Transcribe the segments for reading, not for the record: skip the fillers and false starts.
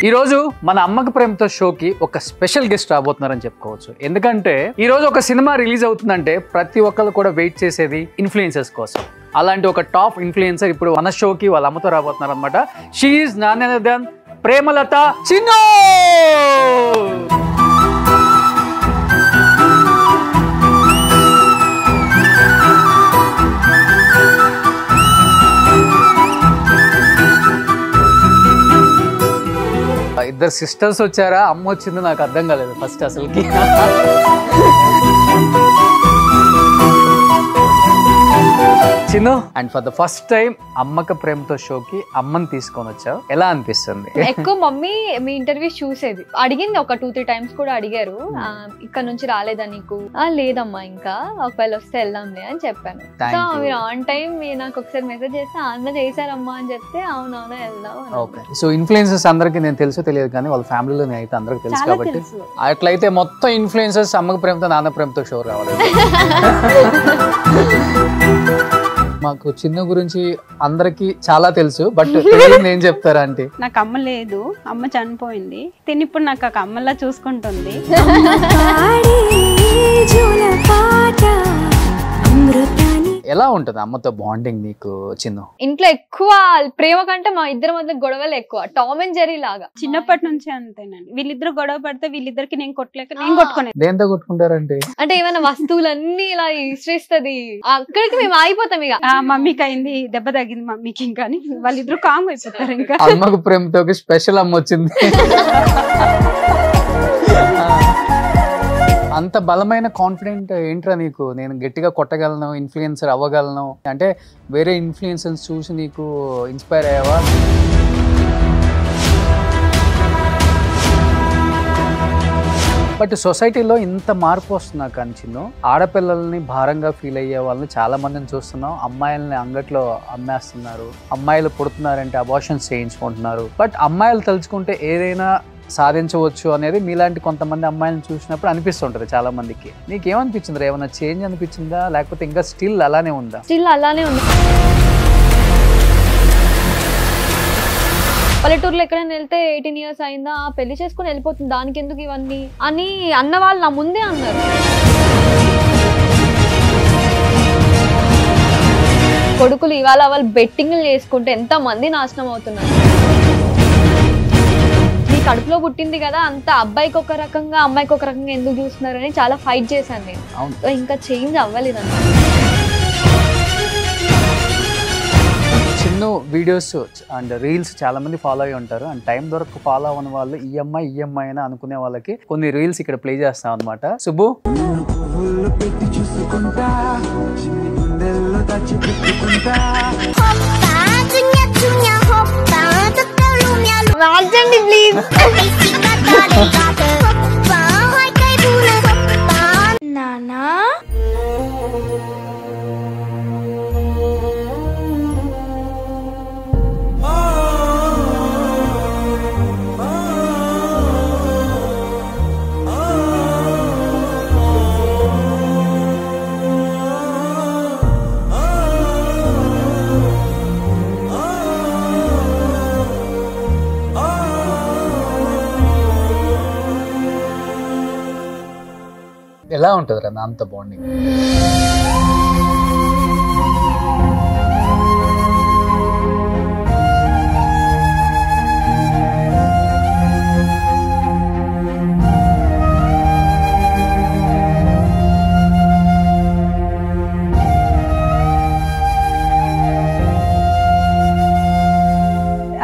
ఈ రోజు మన అమ్మకి ప్రేమతో షోకి ఒక స్పెషల్ గెస్ట్ రాబోతున్నారని చెప్పుకోవచ్చు. ఎందుకంటే ఈ రోజు ఒక సినిమా రిలీజ్ అవుతుందంటే ప్రతి ఒక్కరు కూడా వెయిట్ చేసేది ఇన్ఫ్లుయెన్సర్స్ కోసం. అలాంటి ఒక టాప్ ఇన్ఫ్లుయెన్సర్ ఇప్పుడు మన షోకి వాళ్ళ అమ్మతో రాబోతున్నారు అనమాట. She is none other than Premalatha Chinnu. ఇద్దరు సిస్టర్స్ వచ్చారా, అమ్మ వచ్చింది నాకు అర్థం కాలేదు ఫస్ట్ అసలుకి. Chinnu, and for the first time అమ్మక ప్రేమతో షోకి అమ్మని తీసుకొని వచ్చావు, ఎలా అనిపిస్తుంది? ఎక్కువ మమ్మీ మీ ఇంటర్వ్యూస్ చూసేది, అడిగింది ఒక 2-3 టైమ్స్ కూడా అడిగారు, ఇక్కడ నుంచి రాలేదా నీకు? లేదమ్మా, ఇంకా ఒకవేళ వస్తే వెళ్దాంలే అని చెప్పాను. సో మీరు ఆన్ టైం నాకు ఒకసారి మెసేజ్ చేస్తే అన్న చేశారమ్మా అని చెప్తే అవునవునా వెళ్దాం. ఓకే, సో ఇన్ఫ్లుయెన్సర్స్ అందరికి నేను తెలుసో తెలియదు కానీ వాళ్ళ ఫ్యామిలీలో అయితే అందరికి తెలుసు కాబట్టి అట్లయితే మొత్తం ఇన్ఫ్లుయెన్సర్స్ అమ్మక ప్రేమతో నాన్న ప్రేమతో షో రావాలి. మాకు చిన్న గురించి అందరికి చాలా తెలుసు, బట్ ఏం చెప్తారా అంటే నాకు అమ్మ లేదు, అమ్మ చనిపోయింది. తిని ఇప్పుడు నాకు ఒక అమ్మలా చూసుకుంటుంది. ఎలా ఉంటది అమ్మతో బాండింగ్ నీకు చిన్న? ఇంట్లో ఎక్కువ ప్రేమ కంటే మా ఇద్దరి మధ్య గొడవలు ఎక్కువ, టామ్ అండ్ జెర్రీ లాగా. చిన్నప్పటి నుంచి అంతేనండి, వీళ్ళిద్దరు గొడవ పడితే వీళ్ళిద్దరికి నేను కొట్టలేక నేను కొట్టుకునేది. దేంతో కొట్టుకుంటారంటే అంటే ఏమైనా వస్తువులన్నీ ఇలా ఇసిరేస్తుంది, అక్కడికి మేము ఆగిపోతాం. ఇక మమ్మీకి అయింది, దెబ్బ తగ్గింది మమ్మీకి, ఇంకా వాళ్ళిద్దరు కాంగ్ అయిపోతారు. ఇంకా అమ్మకు ప్రేమతో స్పెషల్ అమ్మ వచ్చింది. అంత బలమైన కాన్ఫిడెంట్ ఏంట్రా నీకు? నేను గట్టిగా కొట్టగలను, ఇన్ఫ్లుయెన్సర్ అవ్వగలను అంటే వేరే ఇన్ఫ్లుయెన్సర్స్ చూసి నీకు ఇన్స్పైర్ అయ్యావా? బట్ సొసైటీలో ఇంత మార్పు వస్తున్నా కానీ చిన్ను, ఆడపిల్లల్ని భారంగా ఫీల్ అయ్యే వాళ్ళని చాలా మందిని చూస్తున్నాం. అమ్మాయిల్ని అంగట్లో అమ్మేస్తున్నారు, అమ్మాయిలు పుడుతున్నారంటే అబార్షన్స్ చేయించుకుంటున్నారు. బట్ అమ్మాయిలు తలుచుకుంటే ఏదైనా సాధించవచ్చు అనేది మీలాంటి కొంతమంది అమ్మాయిలను చూసినప్పుడు అనిపిస్తుంటది చాలా మందికి. నీకేమనిపించింది? ఏమైనా చేంజ్ అనిపించిందా, లేకపోతే ఇంకా స్టిల్ అలానే ఉందా? స్టిల్ అలానే ఉంది. పల్లెటూరులో ఎక్కడైనా వెళ్తే 18 years అయిందా, పెళ్లి చేసుకుని వెళ్ళిపోతుంది, దానికి ఎందుకు ఇవన్నీ అని అన్న వాళ్ళు నా ముందే అన్నారు. కొడుకులు ఇవాళ వాళ్ళు బెట్టింగ్లు చేసుకుంటే ఎంత మంది నాశనం అవుతున్నారు. కడుపులో పుట్టింది కదా, అంత అబ్బాయికి ఒక రకంగా అమ్మాయికి ఒక రకంగా ఎందుకు చూస్తున్నారని చాలా ఫైట్ చేశాను నేను. ఇంకా చేంజ్ అవ్వలేదు అన్న. చిన్న వీడియోస్ అండ్ రీల్స్ చాలా మంది ఫాలో అయ్యి ఉంటారు, అండ్ టైం దొరకు ఫాలో అవ్వని వాళ్ళు ఈఎంఐ అని అనుకునే వాళ్ళకి కొన్ని రీల్స్ ఇక్కడ ప్లే చేస్తాం అనమాట. సుబ్బు, మార్చండి ప్లీజ్. నానా ఎలా ఉంటుంది రా నాన్నతో బాండింగ్?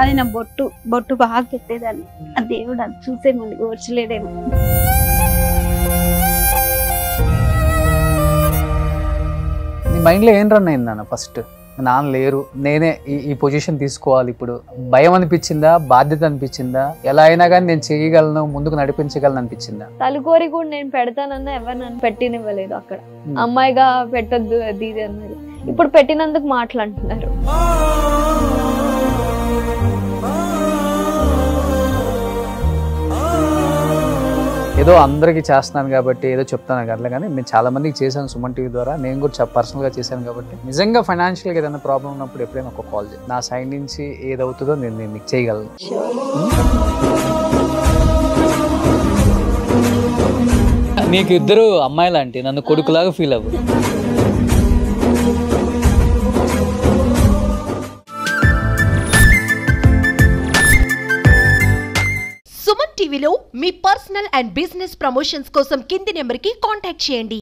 అది నా బొట్టు బాగా పెట్టేదాన్ని, ఆ దేవుడు అది చూసే మళ్ళీ ఓర్చలేడేమో. మైండ్లో ఏం రన్ అయింది నాన్న? ఫస్ట్ నాన్న లేరు, నేనే ఈ పొజిషన్ తీసుకోవాలి, ఇప్పుడు భయం అనిపించిందా, బాధ్యత అనిపించిందా, ఎలా అయినా కానీ నేను చేయగలను, ముందుకు నడిపించగలను అనిపించిందా? తలుకోరి కూడా నేను పెడతానన్నా ఎవరు నన్ను పెట్టినివ్వలేదు. అక్కడ అమ్మాయిగా పెట్టద్దు అది ఇది అన్నారు, ఇప్పుడు పెట్టినందుకు మాట్లాడుతున్నారు. ఏదో అందరికీ చేస్తున్నాను కాబట్టి ఏదో చెప్తాను కదా, కానీ నేను చాలా మందికి చేశాను సుమన్ టీవీ ద్వారా. నేను కూడా పర్సనల్గా చేశాను కాబట్టి నిజంగా ఫైనాన్షియల్గా ఏదైనా ప్రాబ్లం ఉన్నప్పుడు ఎప్పుడైనా ఒక కాల్ చేయండి. నా సైడ్ నుంచి ఏదవుతుందో నేను మీకు చేయగలను. నీకు ఇద్దరు అమ్మాయిలాంటి, నన్ను కొడుకులాగా ఫీల్ అవ్వు. సుమన్ టీవీలో మీ పర్సనల్ అండ్ బిజినెస్ ప్రమోషన్స్ కోసం కింది నెంబర్కి కాంటాక్ట్ చేయండి.